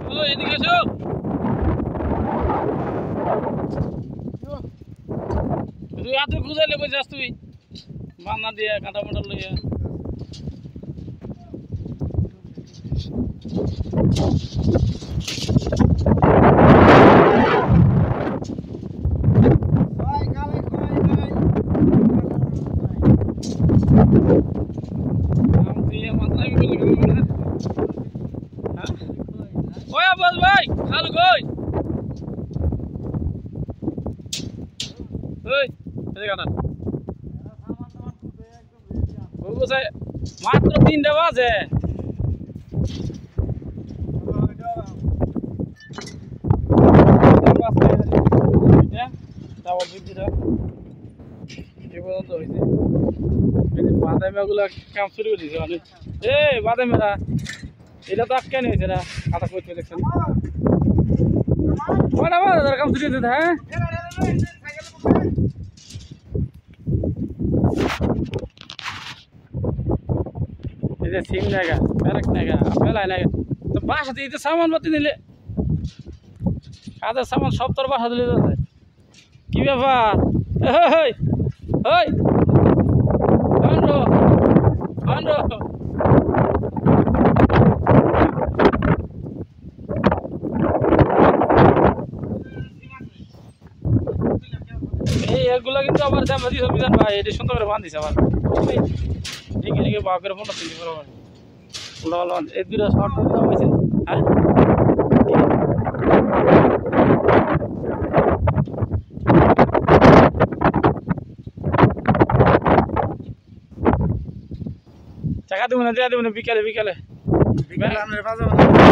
ও এদিকে এসো তুই এত খুঁজাইলে কই যাস তুই মান্না দিয়ে কাঁটা মোটা লইয়া ওই আব্বাস ভাই খালু কই ওই এদিকে আনা ও কোথায় মাত্র 3টা বাজে বাদামিগুলো কাম শুরু করে দিয়েছে মানে বাদামেরা এটা তো আটকে নিয়েছে না কাটা করতে দেখছেন কাম শুরু দিতে হ্যাঁ এই যে সিম নাগা প্যারেক নাগা পেলাই নাগা তো বাসাতে এই সামান পাতি নিলে কাজের সামান সব তোর বাসা দিলে যাচ্ছে কি ব্যাপার ওই ওই এগুলা কিন্তু আবার জামা দিছ বিধান ভাই এটা সুন্দর করে বাঁধিস আবার ঠিক আছে বাপ করে ফোনটা দিতে পারো উল্টা এই দুটা শর্ট দাম হয়েছে হ্যাঁ টাকা দেবো না দেওয়া দেবো না বিকালে বিকালে বিকালে আপনার